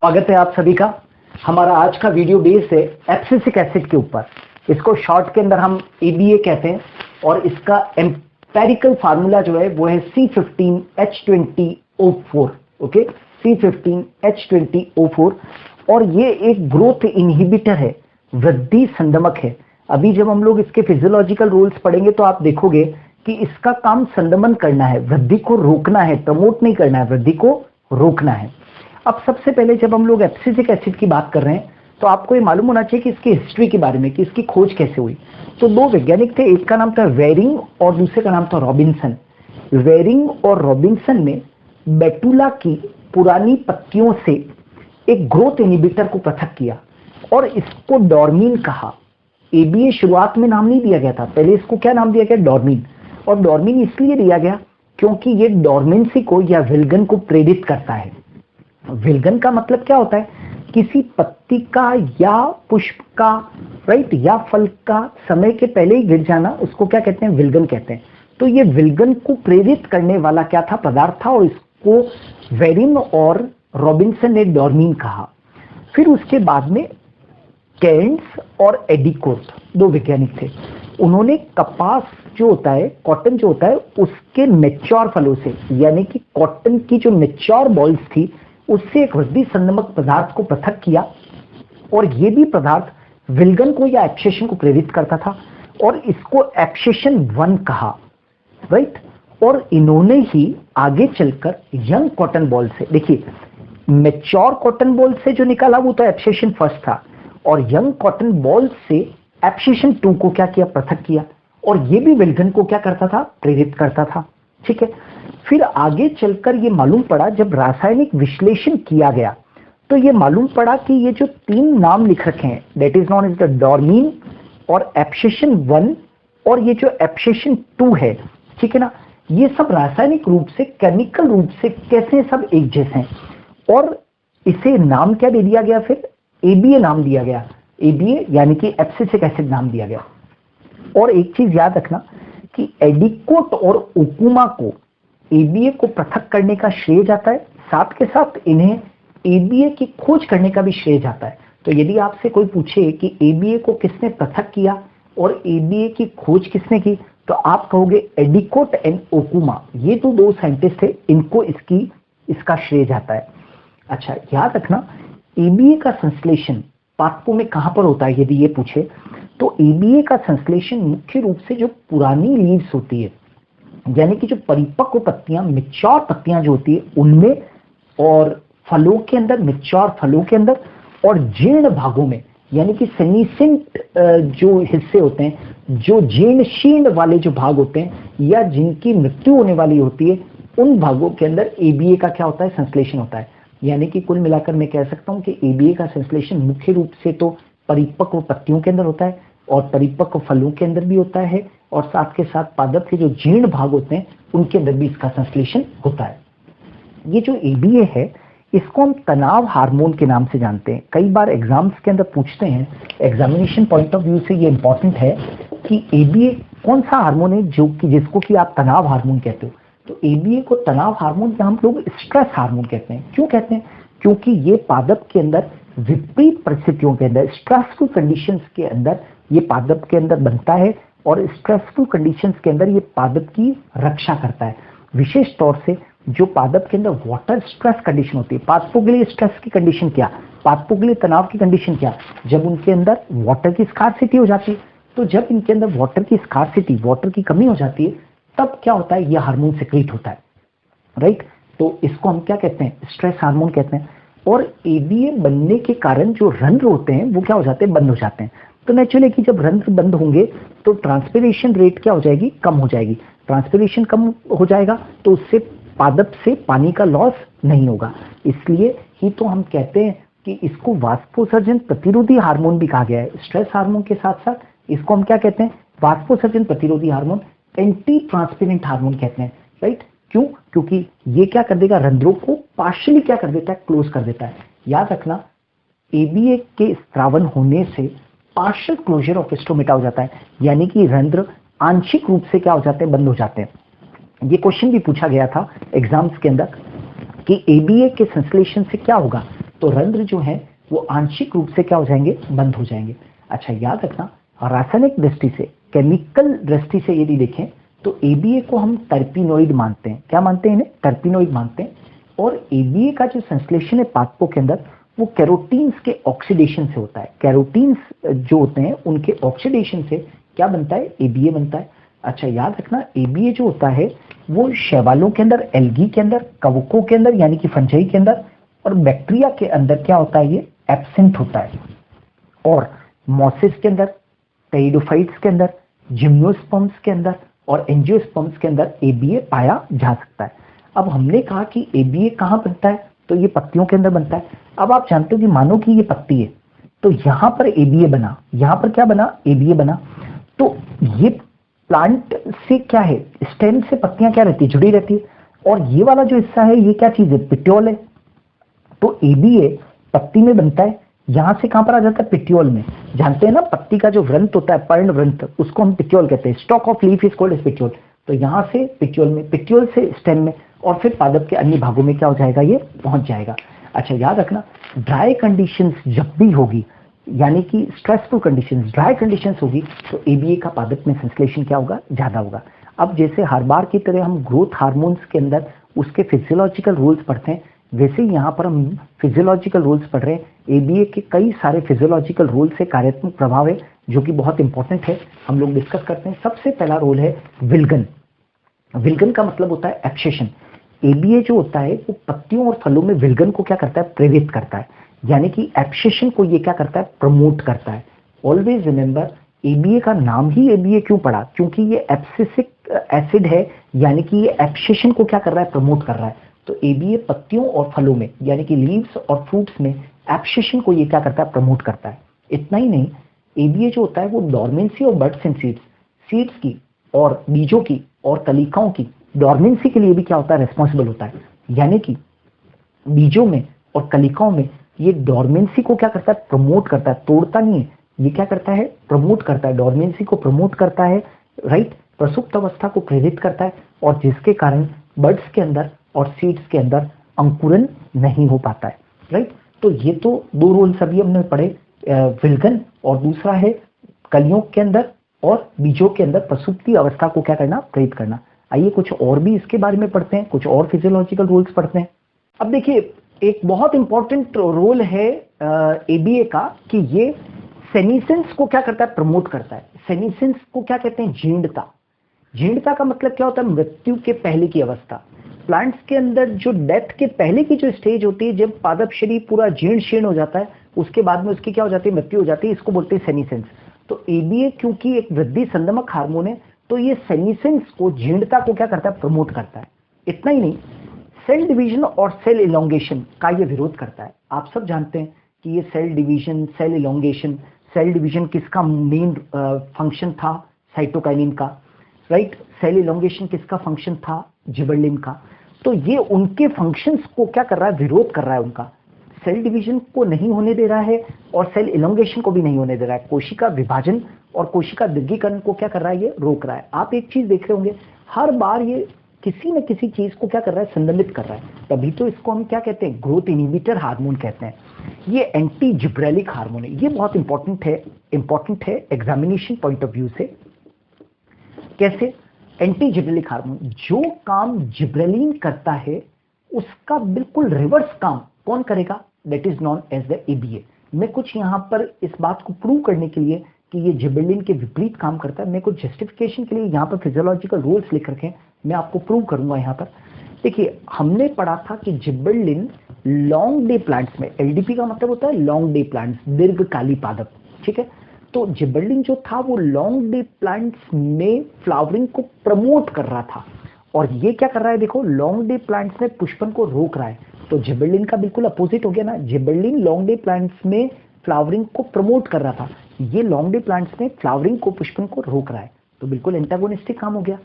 स्वागत है आप सभी का। हमारा आज का वीडियो बेस्ड है एब्सिसिक एसिड के ऊपर। इसको शॉर्ट के अंदर हम ABA कहते हैं और इसका एम्पेरिकल फार्मूला जो है वो है C15H20O4। ओके, C15H20O4 और ये एक ग्रोथ इनहिबिटर है, वृद्धि संदमक है। अभी जब हम लोग इसके फिजियोलॉजिकल रोल्स पढ़ेंगे तो आप देखोगे कि इसका काम संदमन करना है, वृद्धि को रोकना है, प्रमोट नहीं करना है, वृद्धि को रोकना है। अब सबसे पहले जब हम लोग एब्सिसिक एसिड की बात कर रहे हैं तो आपको ये मालूम होना चाहिए कि इसकी हिस्ट्री के बारे में, कि इसकी खोज कैसे हुई। तो दो वैज्ञानिक थे, एक का नाम था वेरिंग और दूसरे का नाम था रॉबिन्सन। वेरिंग और रॉबिन्सन ने बेटुला की पुरानी पत्तियों से एक ग्रोथ इनहिबिटर को पृथक किया और इसको डॉर्मिन कहा। ABA शुरुआत में नाम नहीं दिया गया था, पहले इसको क्या नाम दिया गया? डॉर्मिन। और डॉर्मिन इसलिए दिया गया क्योंकि ये डॉर्मेंसी को या विल्गन को प्रेरित करता है। विल्गन का मतलब क्या होता है? किसी पत्ती का या पुष्प का, राइट, या फल का समय के पहले ही गिर जाना, उसको क्या कहते हैं? विल्गन कहते हैं। तो ये विल्गन को प्रेरित करने वाला क्या था? पदार्थ था और इसको वेरिन और रॉबिन्सन ने डॉर्मिन कहा। फिर उसके बाद में केर्न्स और एडिकोट दो वैज्ञानिक थे। उन्होंने कपास जो होता है, कॉटन जो होता है, उसके मैच्योर फलों से, यानी कि कॉटन की जो मैच्योर बॉल्स थी उससे एक वृद्धि संदमक पदार्थ को पृथक किया और ये भी पदार्थ विल्गन को या एब्सेशन को प्रेरित करता था और इसको एब्सेशन 1 कहा, राइट। और इन्होंने ही आगे चलकर यंग कॉटन बॉल से, देखिए मैच्योर कॉटन बॉल से जो निकाला वो तो एब्सेशन 1 था और यंग कॉटन बॉल से एब्सेशन 2 को क्या किया? पृथक किया। और ये भी विल्गन को क्या करता था? प्रेरित करता था, ठीक है। फिर आगे चलकर ये मालूम पड़ा, जब रासायनिक विश्लेषण किया गया तो ये मालूम पड़ा कि ये जो 3 नाम लिख रखे हैं, that is known as the dormin और एब्सेशन 1 और ये जो एब्सेशन 2 है, ठीक है ना, ये सब रासायनिक रूप से, केमिकल रूप से कैसे सब एक जैसे हैं और इसे नाम क्या दे दिया गया? फिर ABA नाम दिया गया। ABA यानी कि एब्सिसिक एसिड नाम दिया गया। और एक चीज याद रखना कि एडिकोट और ओकुमा को ABA को पृथक करने का श्रेय जाता है, साथ के साथ इन्हें ABA की खोज करने का भी श्रेय जाता है। तो यदि आपसे कोई पूछे कि ABA को किसने पृथक किया और ABA की खोज किसने की, तो आप कहोगे एडिकोट एंड ओकुमा। ये तो 2 साइंटिस्ट थे, इनको इसका श्रेय जाता है। अच्छा, याद रखना ABA का संश्लेषण पादपों में कहां पर होता है? यदि ये पूछे तो ABA का संश्लेषण मुख्य रूप से जो पुरानी लीव्स होती है, यानी कि जो परिपक्व पत्तियां, मैच्योर पत्तियां जो होती है उनमें, और फलों के अंदर, मैच्योर फलों के अंदर, और जीर्ण भागों में, यानी कि सेनीसेंट जो हिस्से होते हैं, जो जीर्ण शीर्ण वाले जो भाग होते हैं या जिनकी मृत्यु होने वाली होती है, उन भागों के अंदर ABA का क्या होता है? संश्लेषण होता है। यानी कि कुल मिलाकर मैं कह सकता हूं कि ABA का संश्लेषण मुख्य रूप से तो परिपक्व पत्तियों के अंदर होता है और परिपक्व फलों के अंदर भी होता है और साथ के साथ पादप के जो जीर्ण भाग होते हैं उनके अंदर भी इसका संश्लेषण होता है। ये जो ABA है इसको हम तनाव हार्मोन के नाम से जानते हैं। कई बार एग्जाम्स के अंदर पूछते हैं, एग्जामिनेशन पॉइंट ऑफ व्यू से ये इंपॉर्टेंट है कि ABA कौन सा हार्मोन है जो कि जिसको कि आप तनाव हार्मोन कहते हो। तो ABA को तनाव हार्मोन या हम लोग स्ट्रेस हार्मोन कहते हैं। क्यों कहते हैं? क्योंकि ये पादप के अंदर विपरीत परिस्थितियों के अंदर, स्ट्रेसफुल कंडीशंस के अंदर ये पादप के अंदर बनता है और स्ट्रेसफुल कंडीशंस के अंदर ये पादप की रक्षा करता है। विशेष तौर से जो पादप के अंदर वाटर स्ट्रेस कंडीशन होती है, पादपों के लिए स्ट्रेस की कंडीशन क्या, पादपों के लिए तनाव की कंडीशन क्या? जब उनके अंदर वाटर की स्कार्सिटी हो जाती है। तो जब इनके अंदर वाटर की स्कार्सिटी, वाटर की कमी हो जाती है, तब क्या होता है? यह हार्मोन सिक्रीट होता है, राइट। तो इसको हम क्या कहते हैं? स्ट्रेस हार्मोन कहते हैं। और ABA बनने के कारण जो रंध्र होते हैं वो क्या हो जाते हैं? बंद हो जाते हैं। तो नेचुरली कि जब रंध्र बंद होंगे तो ट्रांसपिरेशन रेट क्या हो जाएगी? कम हो जाएगी। ट्रांसपिरेशन कम हो जाएगा तो उससे पादप से पानी का लॉस नहीं होगा। इसलिए ही तो हम कहते हैं कि इसको वाष्पोत्सर्जन प्रतिरोधी हार्मोन भी कहा गया है। स्ट्रेस हार्मोन के साथ साथ इसको हम क्या कहते हैं? वाष्पोत्सर्जन प्रतिरोधी हार्मोन, एंटी ट्रांसपेरेंट हार्मोन कहते हैं, राइट। क्यों? क्योंकि ये क्या कर देगा? रंध्रों को पार्शियली क्या कर देता है? क्लोज कर देता है। याद रखना ABA के स्त्रावन होने से पार्शियल क्लोजर ऑफ स्टोमेटा हो जाता है, यानी कि रंध्र आंशिक रूप से क्या हो जाते हैं? बंद हो जाते हैं। ये क्वेश्चन भी पूछा गया था एग्जाम्स के अंदर कि ABA के संश्लेषण से क्या होगा? तो रंध्र जो है वो आंशिक रूप से क्या हो जाएंगे, बंद हो जाएंगे। अच्छा याद रखना, रासायनिक दृष्टि से, केमिकल दृष्टि से यदि देखें तो एबीए को हम टर्पिनोइड मानते हैं। क्या मानते हैं इन्हें? टर्पिनोइड मानते हैं। और एबीए का जो संश्लेषण है पादपों के अंदर वो कैरोटीन्स के ऑक्सीडेशन से होता है। कैरोटीन्स जो होते हैं उनके ऑक्सीडेशन से क्या बनता है, एबीए बनता है। अच्छा याद रखना, एबीए जो होता है वो शैवालों के अंदर, एल्गी के अंदर, कवकों के अंदर यानी कि फंजाई के अंदर, और बैक्टीरिया के अंदर क्या होता है, ये एब्सेंट होता है। और मॉसिस के अंदर, टेरिडोफाइट्स के अंदर, जिम्नोस्पर्म्स के अंदर और एंजियोस्पर्म्स के अंदर एबीए पाया जा सकता है। अब हमने कहा कि एबीए कहाँ बनता है, तो ये पत्तियों के अंदर बनता है। अब आप जानते हो कि मानो कि ये पत्ती है, तो यहां पर एबीए बना, यहां पर क्या बना, एबीए बना। तो ये प्लांट से क्या है, स्टेम से पत्तियां क्या रहती है, जुड़ी रहती है। और ये वाला जो हिस्सा है ये क्या चीज है, पिट्योल है। तो एबीए पत्ती में बनता है, यहां से कहां पर आ जाता है, पिट्योल में। जानते हैं ना, पत्ती का जो व्रंत होता है, पर्ण व्रंत, उसको हम पिट्योल कहते हैं। Stalk of leaf is called as petiole. तो यहां से पिट्योल में, पिट्योल से स्टेम में, और फिर पादप के अन्य भागों में क्या हो जाएगा, ये पहुंच जाएगा। अच्छा याद रखना, ड्राई कंडीशंस जब भी होगी, यानी कि स्ट्रेसफुल कंडीशंस, ड्राई कंडीशंस होगी, तो एबीए का पादप में संश्लेषण क्या होगा, ज्यादा होगा। अब जैसे हर बार की तरह हम ग्रोथ हार्मोन्स के अंदर उसके फिजियोलॉजिकल रूल्स पढ़ते हैं, वैसे ही यहाँ पर हम फिजियोलॉजिकल रूल्स पढ़ रहे हैं। एबीए के कई सारे फिजियोलॉजिकल रूल से कार्यात्मक प्रभाव है जो कि बहुत इंपॉर्टेंट है, हम लोग डिस्कस करते हैं। सबसे पहला रोल है विल्गन। विल्गन का मतलब होता है एब्सेशन। एबीए जो होता है वो पत्तियों और फलों में विल्गन को क्या करता है, प्रेरित करता है, यानी कि एब्सेशन को ये क्या करता है, प्रमोट करता है। ऑलवेज रिमेंबर, एबीए का नाम ही एबीए क्यों पड़ा, क्योंकि ये एब्सिसिक एसिड है, यानी कि ये एब्सेशन को क्या कर रहा है, प्रमोट कर रहा है। तो एबीए पत्तियों और फलों में, यानी कि लीव्स और फ्रूट्स में एब्सेशन को ये क्या करता है, प्रमोट करता है। इतना ही नहीं, एबीए जो होता है वो डोरमेंसी और बड्स एंड सीड्स, सीड्स की और बीजों की और कलिकाओं की डोरमेंसी के लिए भी क्या होता है, रिस्पॉन्सिबल होता है। यानी कि बीजों में और कलिकाओं में ये डोरमेंसी को क्या करता है, प्रमोट करता है, तोड़ता नहीं है, ये क्या करता है, प्रमोट करता है, डोरमेंसी को प्रमोट करता है, राइट, प्रसुप्त अवस्था को प्रेरित करता है, और जिसके कारण बर्ड्स के अंदर और सीड्स के अंदर अंकुरन नहीं हो पाता है, राइट। तो ये तो दो रोल सभी हमने पढ़े, विल्गन, और दूसरा है कलियों के अंदर और बीजों के अंदर प्रसुप्ति अवस्था को क्या करना, प्रेरित करना। आइए कुछ और भी इसके बारे में पढ़ते हैं, कुछ और फिजियोलॉजिकल रूल्स पढ़ते हैं। अब देखिए, एक बहुत इंपॉर्टेंट रोल है एबीए का कि ये सेनिसेंस को क्या करता है, प्रमोट करता है। सेनिसेंस को क्या कहते हैं, जीर्णता। जीर्णता का मतलब क्या होता है, मृत्यु के पहले की अवस्था। प्लांट्स के अंदर जो डेथ के पहले की जो स्टेज होती है, जब पादप शरीर पूरा जीर्ण शीर्ण हो जाता है, उसके बाद में उसकी क्या हो जाती है, मृत्यु हो जाती है, इसको बोलते हैं सेनिसेंस। तो एबीए क्योंकि एक वृद्धि संदमक हार्मोन है, तो ये सेनिसेंस को, जीर्णता को क्या करता है, प्रमोट करता है। इतना ही नहीं, सेल डिवीजन और सेल इलोंगेशन का ये विरोध करता है। आप सब जानते हैं कि ये cell division, cell elongation, cell division किसका मेन फंक्शन था, साइटोकाइनिन का, राइट। सेल इलोंगेशन किसका फंक्शन था, जिबर्लिन का। तो ये उनके फंक्शंस को क्या कर रहा है, विरोध कर रहा है उनका। सेल डिवीजन को नहीं होने दे रहा है और सेल इलोंगेशन को भी नहीं होने दे रहा है। कोशिका विभाजन और कोशिका दीर्घीकरण को क्या कर रहा है, ये रोक रहा है। आप एक चीज देख रहे होंगे, हर बार ये किसी न किसी चीज को क्या कर रहा है, संदमित कर रहा है। तभी तो इसको हम क्या कहते हैं, ग्रोथ इनहिबिटर हार्मोन कहते हैं। ये एंटी जिब्रेलिक हार्मोन है। ये बहुत इंपॉर्टेंट है एग्जामिनेशन पॉइंट ऑफ व्यू से। कैसे? एंटी जिब्रेलिक हार्मोन जो काम जिब्रेलिन करता है, उसका बिल्कुल रिवर्स काम कौन करेगा, that is known as the ABA. मैं कुछ यहां पर इस बात को प्रूव करने के लिए कि ये जिब्रेलिन के विपरीत काम करता है, मैं कुछ जस्टिफिकेशन के लिए यहाँ पर फिजियोलॉजिकल रूल्स लिख रखे हैं, मैं आपको प्रूव करूंगा यहाँ पर। देखिए, हमने पढ़ा था कि जिब्रेलिन लॉन्ग डे प्लांट्स में, एलडीपी का मतलब होता है लॉन्ग डे प्लांट्स, दीर्घकाली पादप, ठीक है। तो जिबर्लिन जो था वो लॉन्ग डे प्लांट्स में फ्लावरिंग को प्रमोट कर रहा था, और ये क्या कर रहा है, देखो, लॉन्ग डे प्लांट्स में पुष्पन को रोक रहा है। तो जिबर्लिन का बिल्कुल अपोजिट हो गया ना, जिबर्लिन लॉन्ग डे प्लांट्स में फ्लावरिंग को प्रमोट कर रहा था, ये लॉन्ग डे प्लांट्स में फ्लावरिंग को, पुष्पन को रोक रहा है। तो बिल्कुल एंटागोनिस्टिक काम हो गया।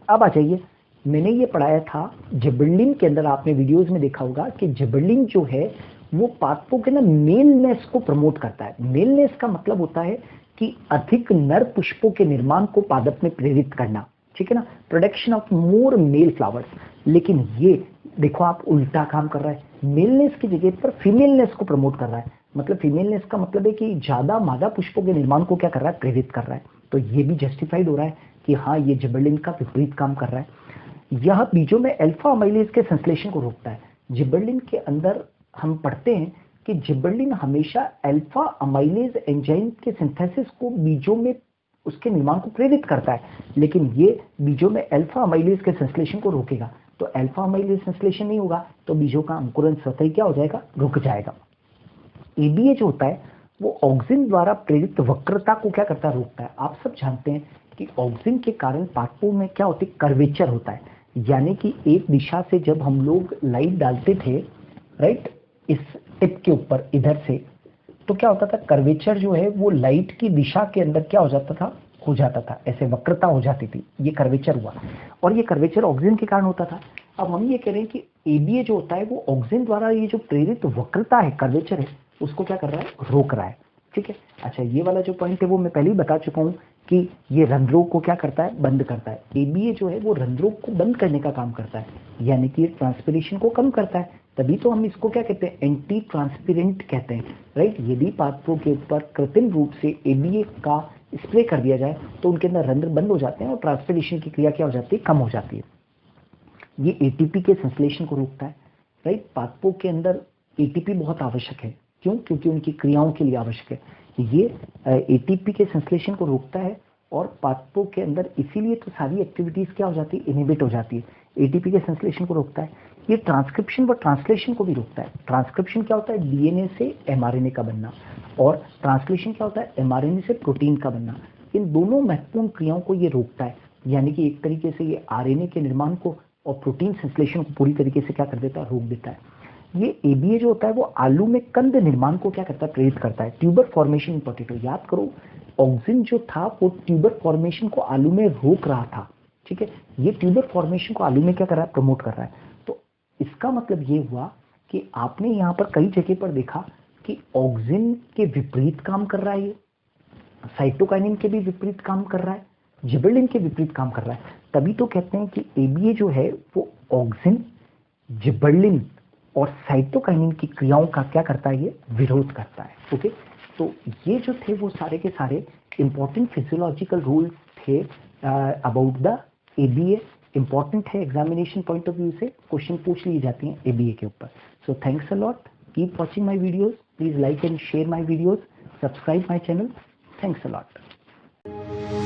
अब आ जाइए, मैंने ये पढ़ाया था जिबर्लिन के अंदर, आपने वीडियोस में देखा होगा कि जिबर्लिन जो है वो पादपों के ना मेलनेस को प्रमोट करता है। मेलनेस का मतलब होता है कि अधिक नर पुष्पों के निर्माण को पादप में प्रेरित करना, ठीक है ना, production of more male flowers. लेकिन ये देखो आप उल्टा काम कर रहा है, मेलनेस की जगह पर फीमेलनेस को प्रमोट कर रहा है। मतलब फीमेलनेस का मतलब है कि ज्यादा मादा पुष्पों के निर्माण को क्या कर रहा है, प्रेरित कर रहा है। तो ये भी जस्टिफाइड हो रहा है कि हाँ ये जिबरेलिन का विपरीत काम कर रहा है। यह बीजों में अल्फा अमाइलेज के संश्लेषण को रोकता है। जिबरेलिन के अंदर हम पढ़ते हैं कि जिबरेलिन हमेशा अल्फा अमाइलेज एंजाइम के सिंथेसिस को बीजों में उसके निर्माण को प्रेरित करता है, लेकिन ये बीजों में अल्फा अमाइलेज के संश्लेषण को रोकेगा। तो अल्फा अमाइलेज संश्लेषण नहीं होगा तो बीजों का अंकुरन स्वतः ही क्या हो जाएगा, रुक जाएगा। एबीए जो होता है वो ऑक्सिन द्वारा प्रेरित वक्रता को क्या करता है, रोकता है। आप सब जानते हैं कि ऑक्सिन के कारण पादपों में क्या होती है, कर्वेचर होता है। यानी कि एक दिशा से जब हम लोग लाइट डालते थे, राइट, इस टिप के ऊपर इधर से, तो क्या होता था, कर्वेचर जो है वो लाइट की दिशा के अंदर क्या हो जाता था, हो जाता था, ऐसे वक्रता हो जाती थी, ये कर्वेचर हुआ। और ये कर्वेचर ऑक्सिन के कारण होता था। अब हम ये कह रहे हैं कि एबीए जो होता है वो ऑक्सिन द्वारा ये जो प्रेरित वक्रता है, कर्वेचर है, उसको क्या कर रहा है, रोक रहा है। ठीक है। अच्छा, ये वाला जो पॉइंट है वो मैं पहले ही बता चुका हूँ कि ये रंध्रों को क्या करता है, बंद करता है। एबीए जो है वो रंध्रों को बंद करने का काम करता है, यानी कि ये ट्रांसपिरेशन को कम करता है। तभी तो हम इसको क्या कहते हैं, एंटी ट्रांसपेरेंट कहते हैं, राइट। यदि पादपों के ऊपर कृत्रिम रूप से एबीए का स्प्रे कर दिया जाए तो उनके अंदर रंध्र बंद हो जाते हैं और ट्रांसपिरेशन की क्रिया क्या हो जाती है, कम हो जाती है। ये एटीपी के संश्लेषण को रोकता है, राइट। पादपों के अंदर एटीपी बहुत आवश्यक है। क्यों? क्योंकि उनकी क्रियाओं के लिए आवश्यक है। ये एटीपी के संश्लेषण को रोकता है और पादपों के अंदर इसीलिए तो सारी एक्टिविटीज क्या हो जाती है, इनहिबिट हो जाती है। एटीपी के संश्लेषण को रोकता है। ये ट्रांसक्रिप्शन व ट्रांसलेशन को भी रोकता है। ट्रांसक्रिप्शन क्या होता है, डीएनए से एमआरएनए का बनना, और ट्रांसलेशन क्या होता है, एमआरएनए से प्रोटीन का बनना। इन दोनों महत्वपूर्ण क्रियाओं को ये रोकता है। यानी कि एक तरीके से ये आरएनए के निर्माण को और प्रोटीन संश्लेषण को पूरी तरीके से क्या कर देता है, रोक देता है। ये एबीए जो होता है वो आलू में कंद निर्माण को क्या करता है, प्रेरित करता है। ट्यूबर फॉर्मेशन इन पोटैटो, याद करो ऑक्सिन जो था वो ट्यूबर फॉर्मेशन को आलू में रोक रहा था। ठीक है, ये ट्यूबर फॉर्मेशन को आलू में क्या कर रहा है, प्रमोट कर रहा है। तो इसका मतलब ये हुआ कि आपने यहाँ पर कई जगह पर देखा कि ऑक्सिन के विपरीत काम कर रहा है, ये साइटोकाइनिन के भी विपरीत काम कर रहा है, जिबरेलिन के विपरीत काम कर रहा है। तभी तो कहते हैं कि एबीए जो है वो ऑक्सिन, जिबरेलिन और साइटोकाइनिन की क्रियाओं का क्या करता है, ये विरोध करता है। ओके, तो ये जो थे वो सारे के सारे इंपॉर्टेंट फिजियोलॉजिकल रूल्स थे अबाउट द एबीए। इंपॉर्टेंट है, एग्जामिनेशन पॉइंट ऑफ व्यू से क्वेश्चन पूछ ली जाती हैं एबीए के ऊपर। So thanks a lot, keep watching my videos, please like and share my videos, subscribe my channel. Thanks a lot.